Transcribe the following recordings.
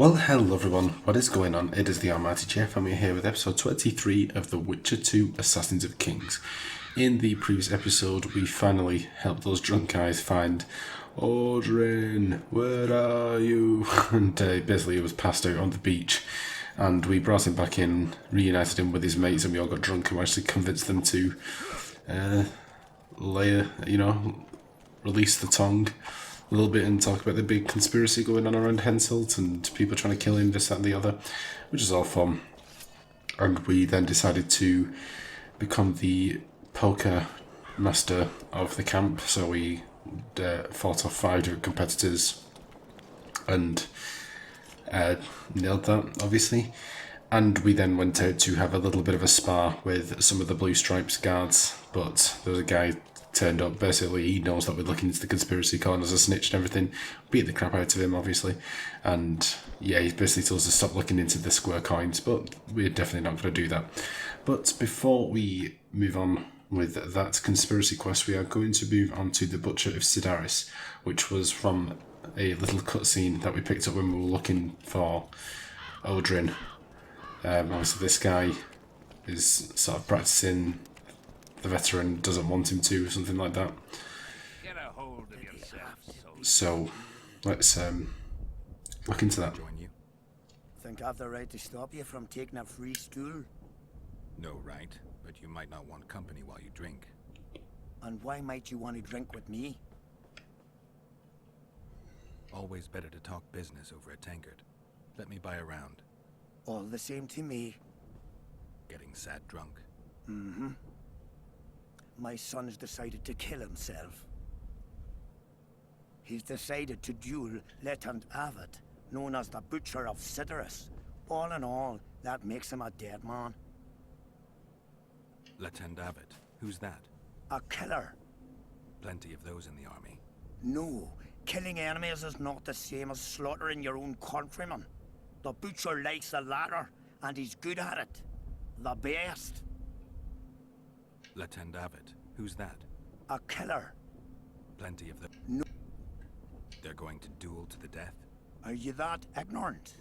Well, hello everyone, what is going on? It is TheAlmightyGeoff and we're here with episode 23 of The Witcher 2 Assassins of Kings. In the previous episode, we finally helped those drunk guys find Audrin, where are you? And basically he was passed out on the beach. And we brought him back in, reunited him with his mates, and we all got drunk and managed to convince them to release the tongue a little bit and talk about the big conspiracy going on around Henselt and people trying to kill him, this, that and the other, which is all fun. And we then decided to become the poker master of the camp, so we fought off 5 different competitors and nailed that, obviously. And we then went out to have a little bit of a spar with some of the Blue Stripes guards, but there was a guy turned up. Basically, he knows that we're looking into the conspiracy, calling us a snitch and everything. Beat the crap out of him, obviously. And yeah, he basically told us to stop looking into the square coins, but we're definitely not going to do that. But before we move on with that conspiracy quest, we are going to move on to the Butcher of Cidaris, which was from a little cutscene that we picked up when we were looking for Audrin. Obviously, this guy is sort of practicing. The veteran doesn't want him to, or something like that. Get a hold of yourself, so let's look into that. Join you? Think I've the right to stop you from taking a free stool? No right, but you might not want company while you drink. And why might you want to drink with me? Always better to talk business over a tankard. Let me buy a round. All the same to me. Getting sad drunk. Mm-hmm. My son's decided to kill himself. He's decided to duel Lieutenant Avid, known as the Butcher of Cidaris. All in all, that makes him a dead man. Lieutenant Avid? Who's that? A killer. Plenty of those in the army. No, killing enemies is not the same as slaughtering your own countrymen. The Butcher likes the latter, and he's good at it. The best. Lieutenant Avid? Who's that? A killer. Plenty of them. No. They're going to duel to the death? Are you that ignorant?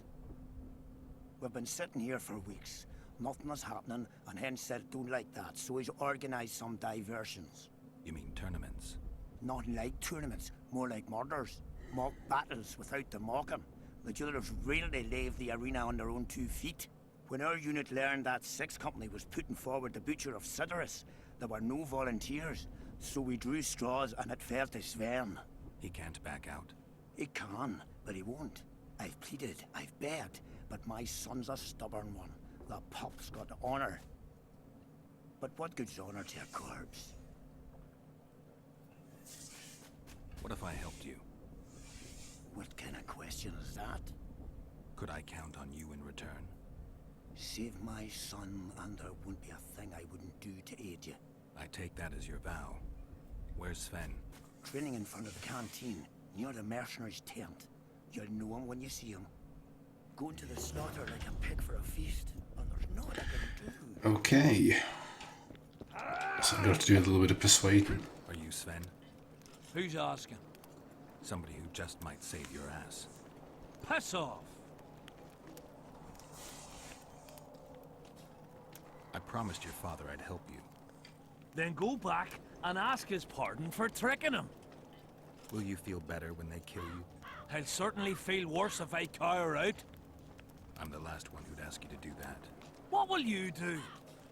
We've been sitting here for weeks. Nothing is happening, and Henselt don't like that, so he's organised some diversions. You mean tournaments? Not like tournaments, more like murders. Mock battles without the mocking. The duellers really leave the arena on their own 2 feet. When our unit learned that 6th Company was putting forward the Butcher of Cidaris, there were no volunteers, so we drew straws and it fell to Sven. He can't back out. He can, but he won't. I've pleaded, I've begged, but my son's a stubborn one. The pup's got honour. But what good's honour to a corpse? What if I helped you? What kind of question is that? Could I count on you in return? Save my son, and there wouldn't be a thing I wouldn't do to aid you. I take that as your vow. Where's Sven? Training in front of the canteen, near the mercenaries' tent. You'll know him when you see him. Going to the slaughter like a pig for a feast, and there's naught I can do. Okay. So I'm going to have to do a little bit of persuading. Are you Sven? Who's asking? Somebody who just might save your ass. Piss off! I promised your father I'd help you. Then go back and ask his pardon for tricking him. Will you feel better when they kill you? He'll certainly feel worse if I cower out. I'm the last one who'd ask you to do that. What will you do?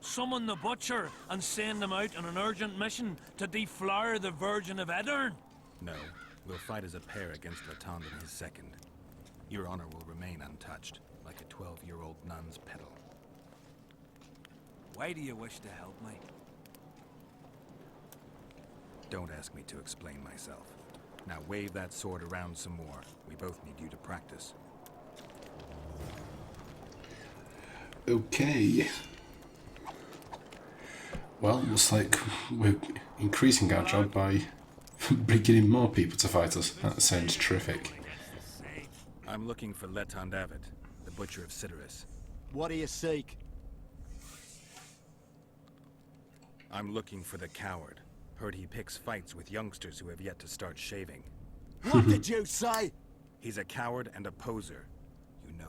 Summon the Butcher and send him out on an urgent mission to deflower the Virgin of Edern? No, we'll fight as a pair against Latond and his second. Your honor will remain untouched, like a 12-year-old nun's pedal. Why do you wish to help me? Don't ask me to explain myself. Now wave that sword around some more. We both need you to practice. Okay. Well, looks like we're increasing our job by bringing in more people to fight us. That sounds terrific. I'm looking for Lieutenant Avid, the Butcher of Cidaris. What do you seek? I'm looking for the coward. Heard he picks fights with youngsters who have yet to start shaving. What did you say? He's a coward and a poser. You know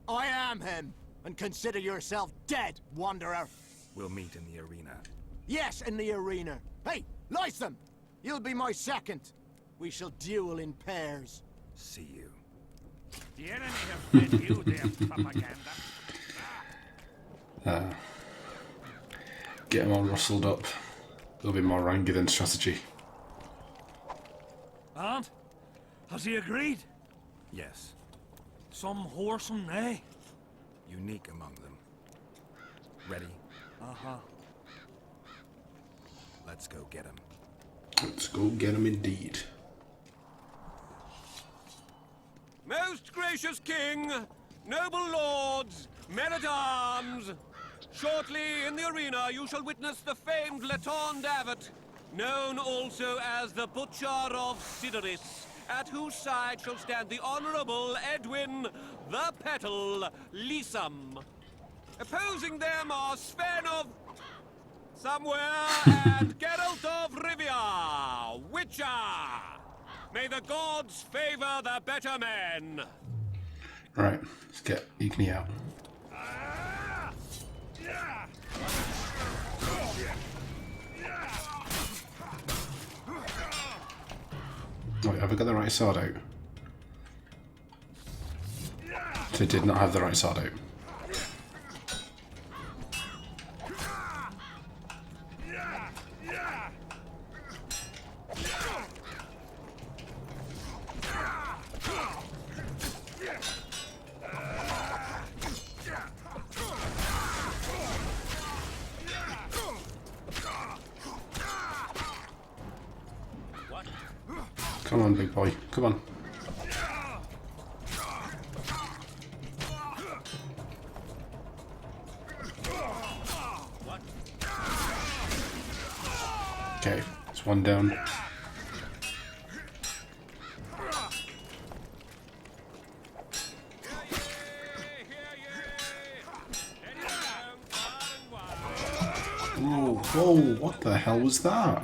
I am him, and consider yourself dead, wanderer. We'll meet in the arena. Yes, in the arena. Hey, Lytham! You'll be my second. We shall duel in pairs. See you. The enemy have fed you their propaganda. Get him all rustled up. A little bit more rangy than strategy. And? Has he agreed? Yes. Some whoresome, eh? Unique among them. Ready? Uh-huh. Let's go get him. Let's go get him indeed. Most gracious king, noble lords, men-at-arms, shortly in the arena you shall witness the famed Letond Abbot, known also as the Butcher of Cidaris, at whose side shall stand the Honourable Edwin the Petal Lysam. Opposing them are Sven of somewhere and Geralt of Rivia, Witcher. May the gods favour the better men. Right, let's get Igni out. Wait, have I got the right sword out? So I did not have the right sword out. Come on, big boy. Come on. Okay, it's one down. Whoa, whoa, what the hell was that?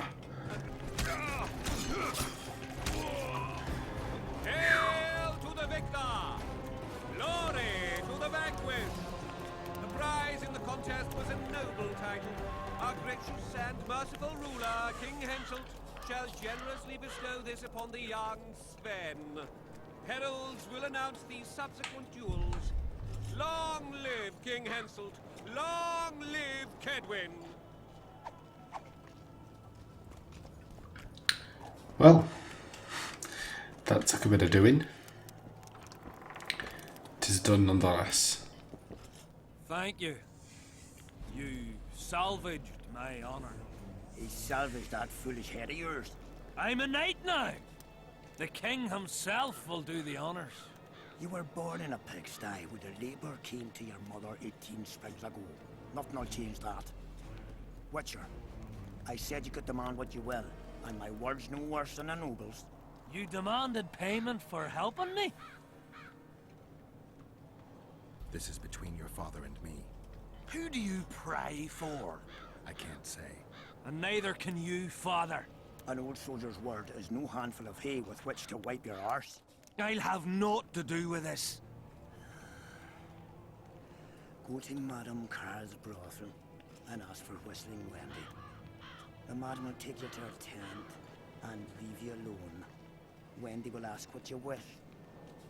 Generously bestow this upon the young Sven. Heralds will announce the subsequent duels. Long live King Henselt! Long live Kaedwen! Well, that took a bit of doing. 'Tis done nonetheless. Thank you. You salvaged my honor. He salvaged that foolish head of yours. I'm a knight now. The king himself will do the honors. You were born in a pigsty where the labour came to your mother 18 springs ago. Nothing will change that. Witcher, I said you could demand what you will, and my word's no worse than a noble's. You demanded payment for helping me? This is between your father and me. Who do you pray for? I can't say. And neither can you, father. An old soldier's word is no handful of hay with which to wipe your arse. I'll have naught to do with this. Go to Madame Carl's brothel and ask for Whistling Wendy. The madam will take you to her tent and leave you alone. Wendy will ask what you wish.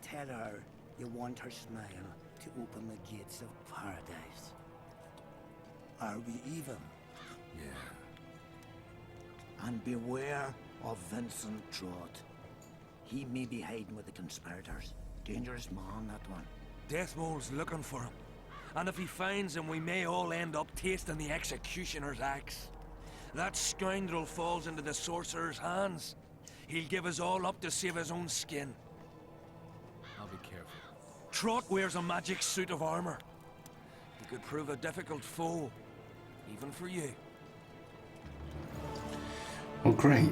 Tell her you want her smile to open the gates of paradise. Are we even? Yeah. And beware of Vincent Trott. He may be hiding with the conspirators. Dangerous man, that one. Dethmold's looking for him. And if he finds him, we may all end up tasting the executioner's axe. That scoundrel falls into the sorcerer's hands. He'll give us all up to save his own skin. I'll be careful. Trott wears a magic suit of armor. He could prove a difficult foe, even for you. Well, great.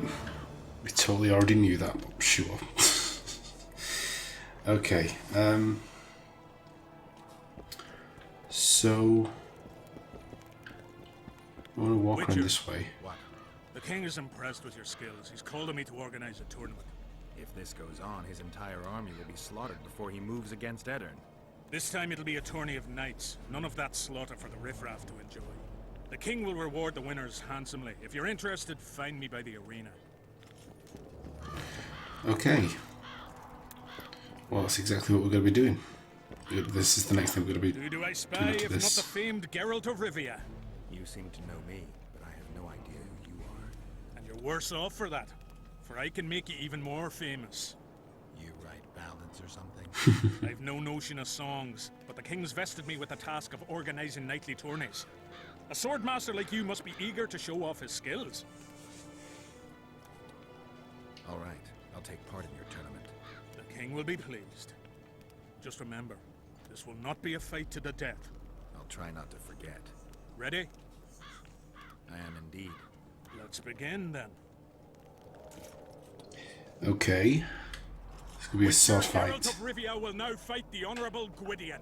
We totally already knew that, but sure. Okay, so I want to walk around this way. What? The king is impressed with your skills. He's called on me to organize a tournament. If this goes on, his entire army will be slaughtered before he moves against Edirn. This time it'll be a tourney of knights. None of that slaughter for the riffraff to enjoy. The king will reward the winners handsomely. If you're interested, find me by the arena. Okay. Well, that's exactly what we're going to be doing. This is the next thing we're going to be Who do I spy doing after if not this. the famed Geralt of Rivia? You seem to know me, but I have no idea who you are. And you're worse off for that. For I can make you even more famous. You write ballads or something? I've no notion of songs, but the king's vested me with the task of organizing knightly tourneys. A swordmaster like you must be eager to show off his skills. All right, I'll take part in your tournament. The king will be pleased. Just remember, this will not be a fight to the death. I'll try not to forget. Ready? I am indeed. Let's begin then. Okay. It's going to be a sword Geralt fight. of Rivia will now fight the Honourable Gwydion.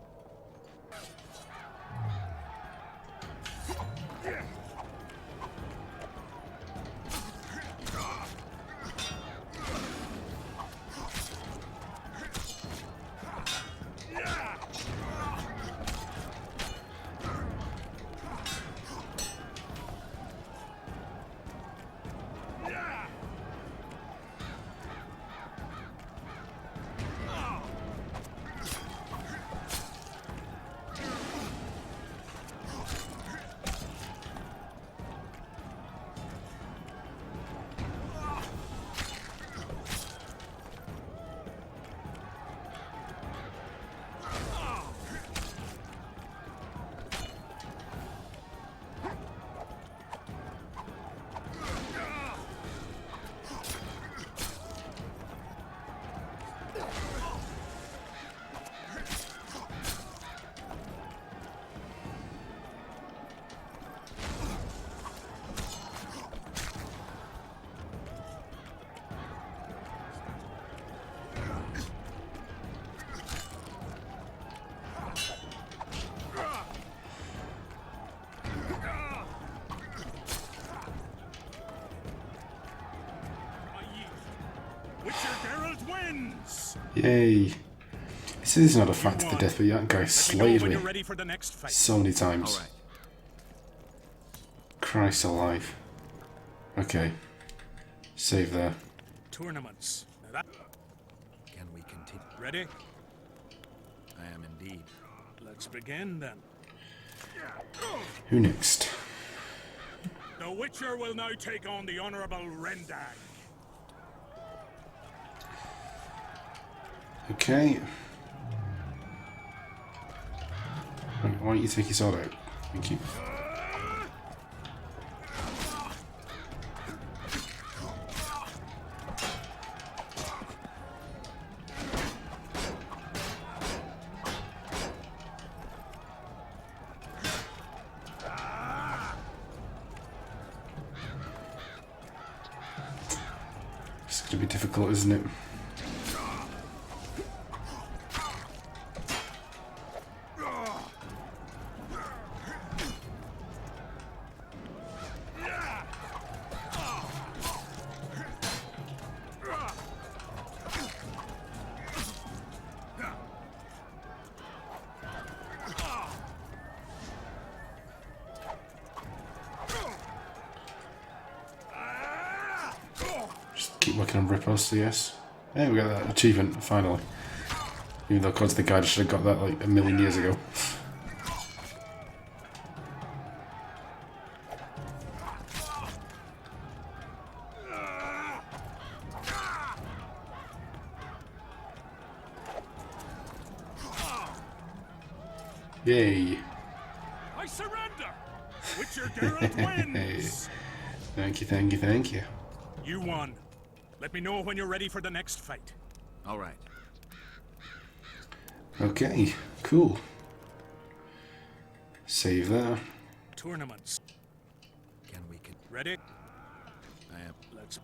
Yay. This is not a fight to the death, but that guy slayed me Ready for the next fight. so many times. All right. Christ alive. Okay. Save there. Tournaments. Now that... Can we continue? Ready? I am indeed. Let's begin then. Who next? The Witcher will now take on the Honourable Rendag. Okay. Why don't you take your sword out? Thank you. It's going to be difficult, isn't it? Keep working on riposte, yes. Yeah, we got that achievement, finally. Even though according to the guide I should have got that like a million years ago. Yay. I surrender! Witcher Geralt wins! Thank you, thank you, thank you. You won. Let me know when you're ready for the next fight. All right. Okay, cool. Save there. Tournaments. Can we Ready? I am. Let's...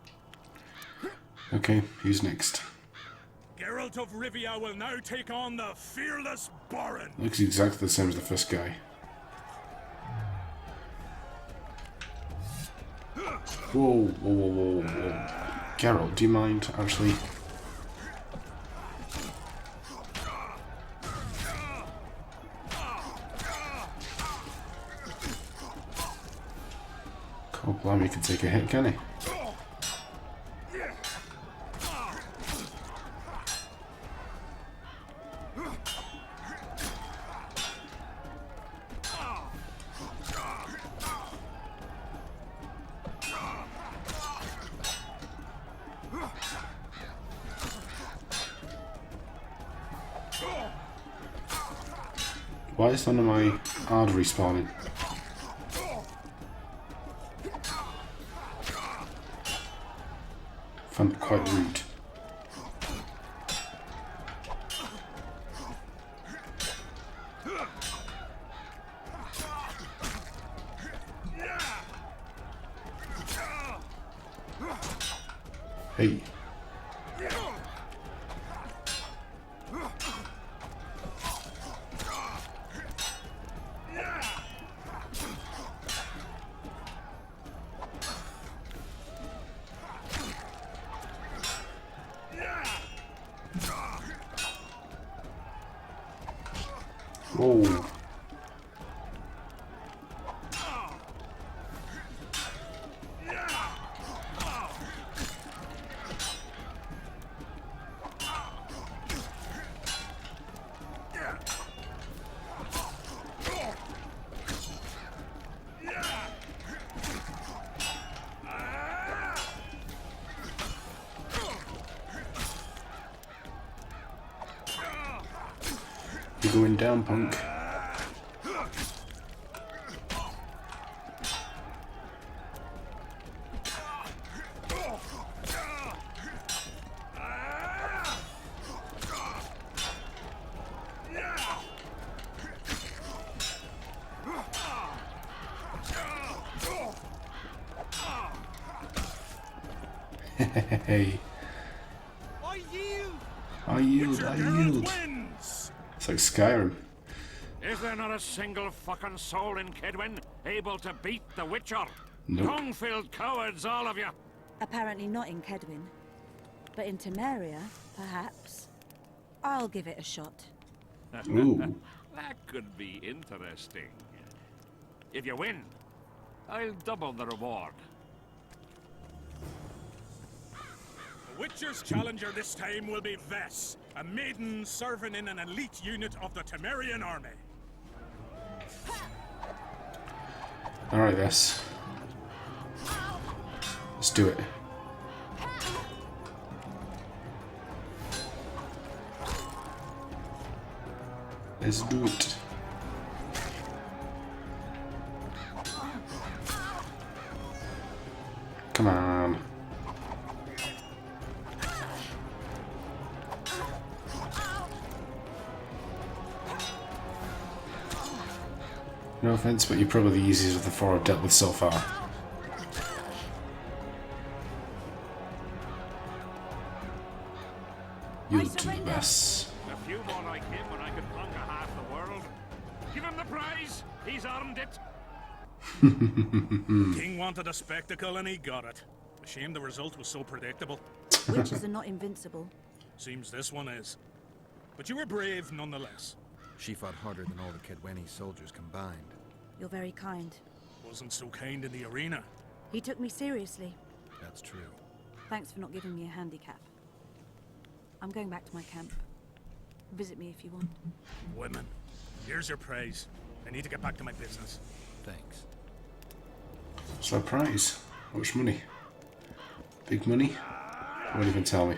Okay, who's next? Geralt of Rivia will now take on the fearless Baron. Looks exactly the same as the first guy. Whoa, whoa, whoa, whoa, whoa. Geralt, do you mind, actually? Oh, blimey, he can take a hit, can he? Why is none of my hard respawning? Found it quite rude. Hey. Whoa. You're going down, punk. Hey. I yield, I yield. It's like Skyrim. Is there not a single fucking soul in Kaedwen able to beat the Witcher? Nope. Tongue-filled cowards, all of you. Apparently not in Kaedwen, but in Temeria, perhaps. I'll give it a shot. Ooh. That could be interesting. If you win, I'll double the reward. The Witcher's challenger this time will be Vess, a maiden serving in an elite unit of the Temerian army. Alright, yes. Let's do it. Let's do it. Come on. No offense, but you're probably the easiest of the four I've dealt with so far. Yield to the best. A few more like him when I could conquer half the world. Give him the prize. He's earned it. King wanted a spectacle and he got it. A shame the result was so predictable. Witches are not invincible. Seems this one is. But you were brave nonetheless. She fought harder than all the Kaedweni soldiers combined. You're very kind. Wasn't so kind in the arena. He took me seriously. That's true. Thanks for not giving me a handicap. I'm going back to my camp. Visit me if you want. Women, here's your praise. I need to get back to my business. Thanks. Surprise. How much money? Big money? Won't even tell me.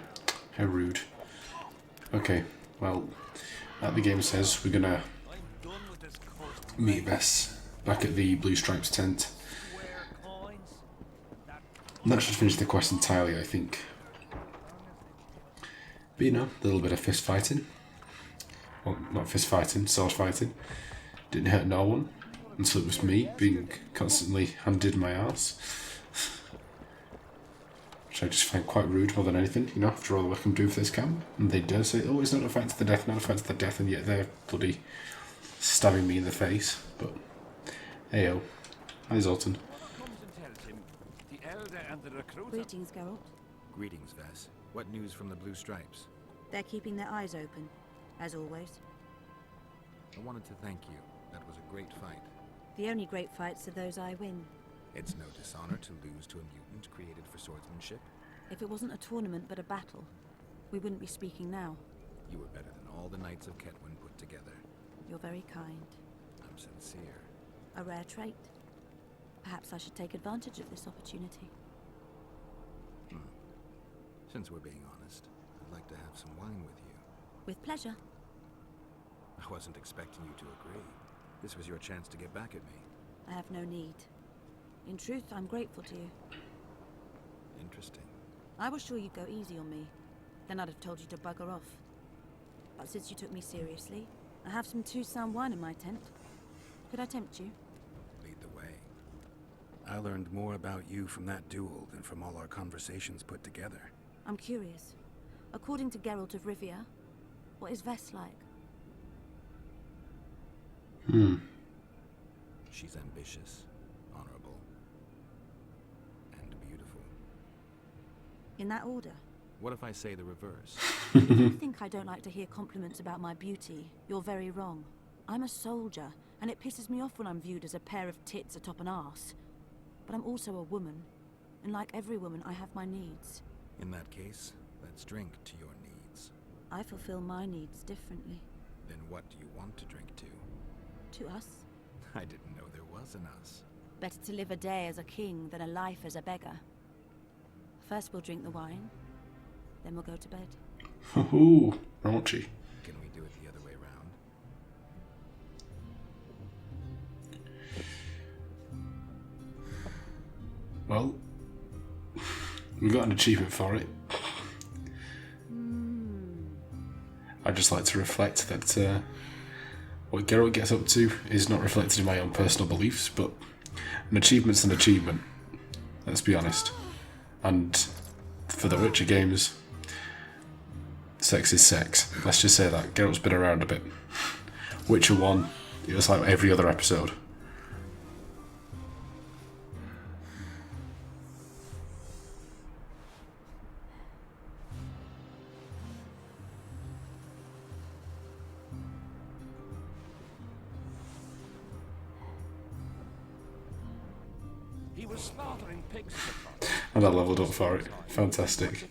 How rude. Okay, well, like the game says, we're gonna meet Vess back at the Blue Stripes tent. And that should finish the quest entirely, I think. But you know, a little bit of fist fighting. Well, not fist fighting, sword fighting. Didn't hurt no one. Until it was me being constantly handed my arse. Which I just find quite rude more than anything, you know, after all the work I'm doing for this camp. And they do say, oh, it's not a fight to the death, not a fight to the death, and yet they're bloody stabbing me in the face. But, heyo. Hi, Zoltan. Greetings, Geralt. Greetings, Vess. What news from the Blue Stripes? They're keeping their eyes open, as always. I wanted to thank you. That was a great fight. The only great fights are those I win. It's no dishonor to lose to a mutant created for swordsmanship. If it wasn't a tournament but a battle, we wouldn't be speaking now. You were better than all the knights of Kaedwen put together. You're very kind. I'm sincere. A rare trait. Perhaps I should take advantage of this opportunity. Since we're being honest, I'd like to have some wine with you. With pleasure. I wasn't expecting you to agree. This was your chance to get back at me. I have no need. In truth, I'm grateful to you. Interesting. I was sure you'd go easy on me. Then I'd have told you to bugger off. But since you took me seriously, I have some two-sound wine in my tent. Could I tempt you? Lead the way. I learned more about you from that duel than from all our conversations put together. I'm curious. According to Geralt of Rivia, what is Vess like? She's ambitious, honorable, and beautiful. In that order? What if I say the reverse? If you think I don't like to hear compliments about my beauty, you're very wrong. I'm a soldier, and it pisses me off when I'm viewed as a pair of tits atop an arse. But I'm also a woman, and like every woman, I have my needs. In that case, let's drink to your needs. I fulfill my needs differently. Then what do you want to drink to? To us? I didn't know there was an us. Better to live a day as a king than a life as a beggar. First we'll drink the wine, then we'll go to bed. Ooh, raunchy. Can we do it the other way around? Well, we got an achievement for it. I'd just like to reflect that what Geralt gets up to is not reflected in my own personal beliefs, but an achievement's an achievement. Let's be honest. And for the Witcher games, sex is sex. Let's just say that. Geralt's been around a bit. Witcher 1, it was like every other episode. He was slaughtering pigs at the front. And I leveled up for it. Fantastic.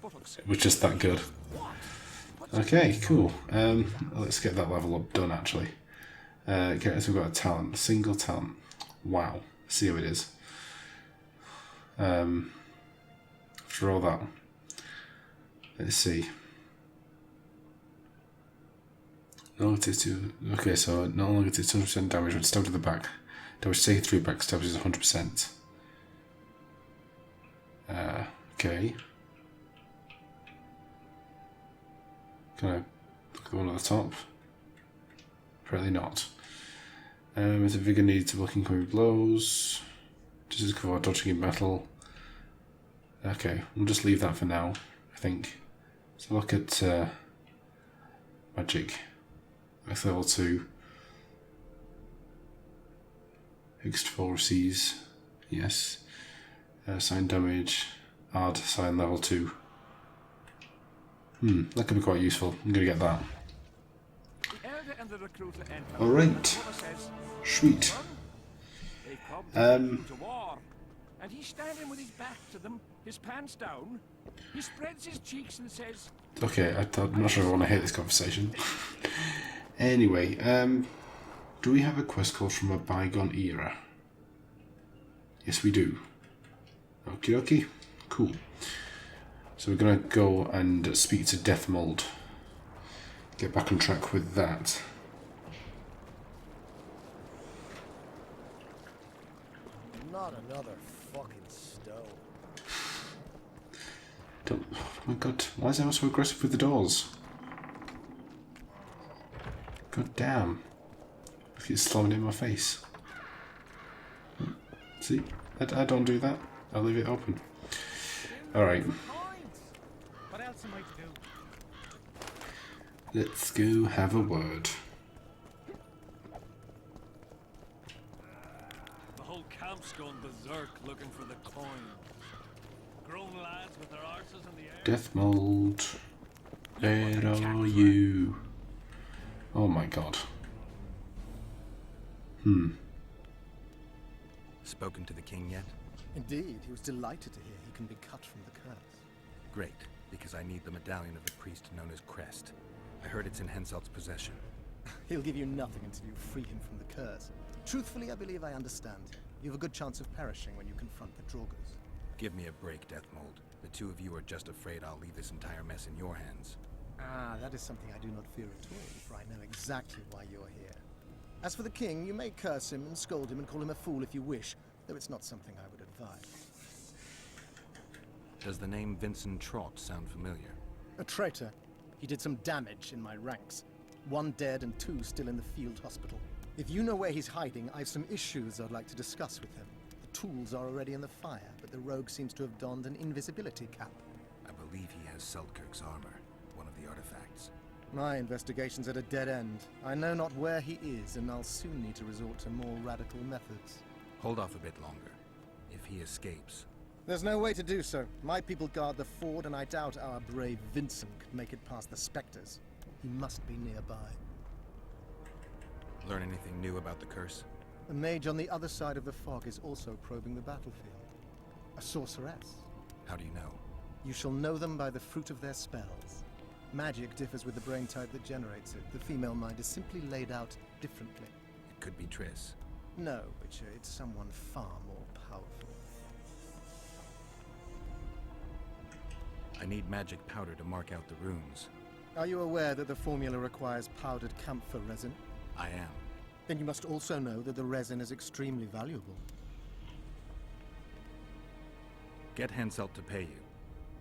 It was just that good. Okay, cool. Let's get that level up done actually. Okay, so we've got a talent. Single talent. Wow. See how it is. After all that. Let's see. No negative. Okay, so no negative 200% damage when stabbed to the back. Damage taken through backstabs is 100%. Okay. Can I look at the one at the top? Apparently not. It's a vigor needed to block incoming blows. Just as cover dodging in battle. Okay, we'll just leave that for now, I think. So look at magic. Max level 2. Fixed fall seas. Yes. Sign damage. Add sign level 2. That could be quite useful. I'm going to get that. Alright. Sweet. And he's standing with his back to them, his pants down. He spreads his cheeks and says, Okay, I'm not sure I want to hate this conversation. Anyway, do we have a quest call from a bygone era? Yes, we do. Okie dokie. Cool. So we're going to go and speak to Dethmold. Get back on track with that. Not another fucking stone. Oh my god, why is everyone so aggressive with the doors? God damn. Look, it's slamming in my face. See? I don't do that. I'll leave it open. Alright. What else am I to do? Let's go have a word. the whole camp's gone berserk looking for the coin. Grown lads with their arses in the air. Dethmold. Where are you? Oh my god. spoken to the king yet? Indeed, he was delighted to hear he can be cut from the curse. Great, because I need the medallion of the priest known as Crest. I heard it's in Henselt's possession. He'll give you nothing until you free him from the curse. Truthfully, I believe I understand. You have a good chance of perishing when you confront the Draugrs. Give me a break, Dethmold. The two of you are just afraid I'll leave this entire mess in your hands. Ah, that is something I do not fear at all, for I know exactly why you're here. As for the king, you may curse him and scold him and call him a fool if you wish, though it's not something I would advise. Does the name Vincent Trott sound familiar? A traitor. He did some damage in my ranks. 1 dead and 2 still in the field hospital. If you know where he's hiding, I've some issues I'd like to discuss with him. The tools are already in the fire, but the rogue seems to have donned an invisibility cap. I believe he has Selkirk's armor, one of the artifacts. My investigation's at a dead end. I know not where he is, and I'll soon need to resort to more radical methods. Hold off a bit longer. If he escapes... There's no way to do so. My people guard the ford, and I doubt our brave Vincent could make it past the specters. He must be nearby. Learn anything new about the curse? The mage on the other side of the fog is also probing the battlefield. A sorceress. How do you know? You shall know them by the fruit of their spells. Magic differs with the brain type that generates it. The female mind is simply laid out differently. It could be Triss. No, Witcher, it's someone far more powerful. I need magic powder to mark out the runes. Are you aware that the formula requires powdered camphor resin? I am. Then you must also know that the resin is extremely valuable. Get Henselt to pay you.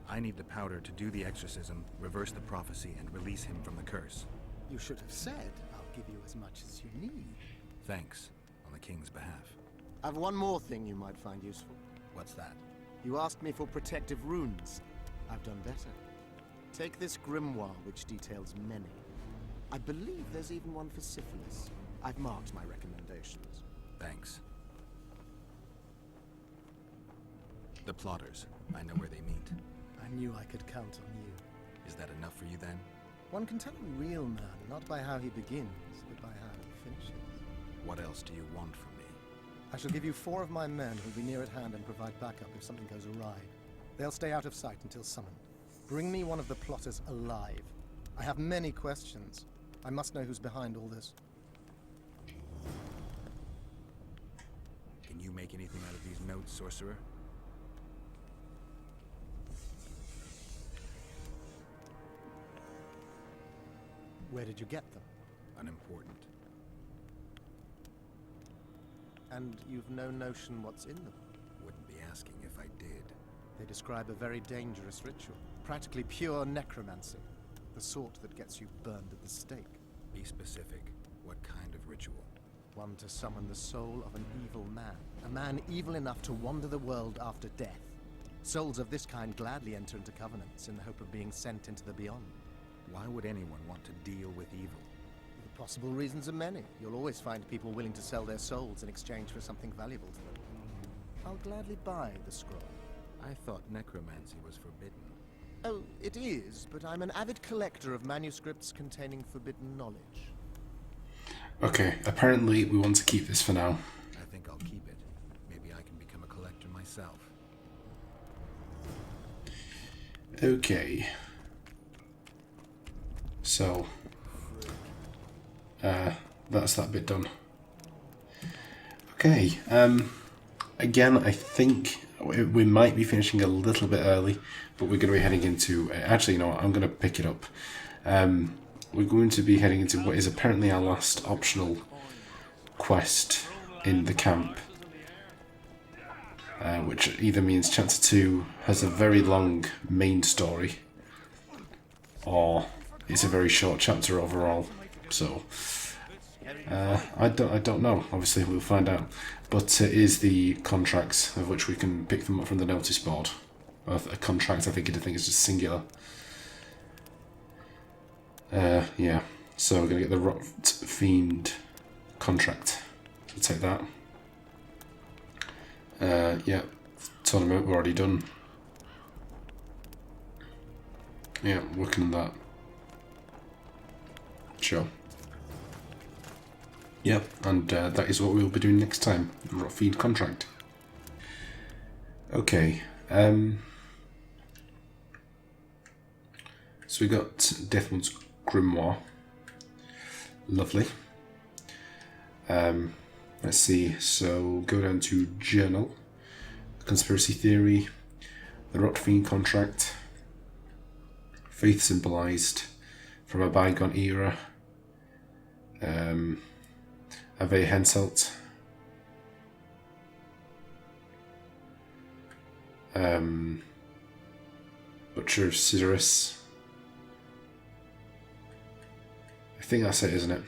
I need the powder to do the exorcism, reverse the prophecy, and release him from the curse. You should have said, I'll give you as much as you need. Thanks, on the king's behalf. I've one more thing you might find useful. What's that? You asked me for protective runes. I've done better. Take this grimoire, which details many. I believe there's even one for syphilis. I've marked my recommendations. Thanks. The plotters. I know where they meet. I knew I could count on you. Is that enough for you then? One can tell a real man, not by how he begins, but by how he finishes. What else do you want from me? I shall give you 4 of my men who'll be near at hand and provide backup if something goes awry. They'll stay out of sight until summoned. Bring me one of the plotters alive. I have many questions. I must know who's behind all this. Can you make anything out of these notes, sorcerer? Where did you get them? Unimportant. And you've no notion what's in them? Wouldn't be asking if I did. They describe a very dangerous ritual. Practically pure necromancy. The sort that gets you burned at the stake. Be specific. What kind of ritual? One to summon the soul of an evil man. A man evil enough to wander the world after death. Souls of this kind gladly enter into covenants in the hope of being sent into the beyond. Why would anyone want to deal with evil? The possible reasons are many. You'll always find people willing to sell their souls in exchange for something valuable to them. I'll gladly buy the scroll. I thought necromancy was forbidden. Oh, it is, but I'm an avid collector of manuscripts containing forbidden knowledge. Okay, apparently we want to keep this for now. I think I'll keep it. Maybe I can become a collector myself. Okay. So, that's that bit done. Okay, again, I think we might be finishing a little bit early, but we're going to be heading into... Actually, you know what, I'm going to pick it up. We're going to be heading into what is apparently our last optional quest in the camp, which either means Chapter 2 has a very long main story, or it's a very short chapter overall. So, I don't know. Obviously, we'll find out. But it is the contracts, of which we can pick them up from the notice board. A contract, I think it's just singular. Yeah. So we're going to get the Rot Fiend contract. So take that. Yeah. Tournament, we're already done. Yeah, working on that. Sure. Yep, and that is what we'll be doing next time. Rot Fiend contract. Okay. So we got Dethmold's Grimoire. Lovely. Let's see. So go down to Journal, Conspiracy Theory, the Rot Fiend Contract, Faith Symbolized, From a Bygone Era, Ave Henselt, Butcher of Cidaris. I think that's it, isn't it?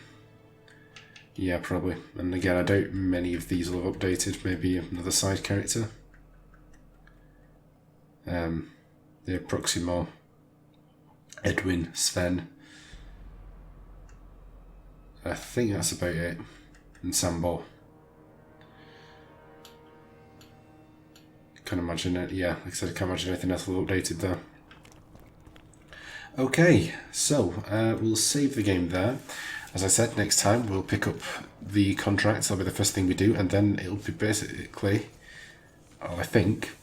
Yeah, probably. And again, I doubt many of these will have updated. Maybe another side character. Yeah, Proximo, Edwin, Sven. I think that's about it. And Sambo. Can't imagine it. Yeah, like I said, I can't imagine anything else will have updated there. Okay, so we'll save the game there. As I said, next time we'll pick up the contracts. That'll be the first thing we do, and then it'll be basically, I think,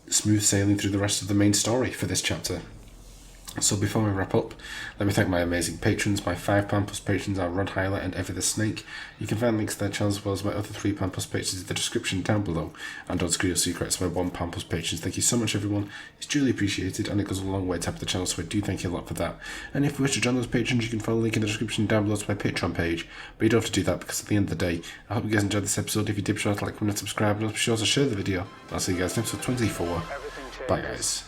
smooth sailing through the rest of the main story for this chapter. So before we wrap up, let me thank my amazing patrons. My £5 plus patrons are Rod Hyler and Ever the Snake. You can find links to their channels as well as my other £3 plus patrons in the description down below. And on Screen Secrets, my £1 plus patrons. Thank you so much, everyone. It's truly appreciated, and it goes a long way to help the channel, so I do thank you a lot for that. And if you wish to join those patrons, you can follow the link in the description down below to my Patreon page. But you don't have to do that, because at the end of the day, I hope you guys enjoyed this episode. If you did, be sure to like, comment, and subscribe, and be sure to share the video. I'll see you guys in episode 24. Bye, guys.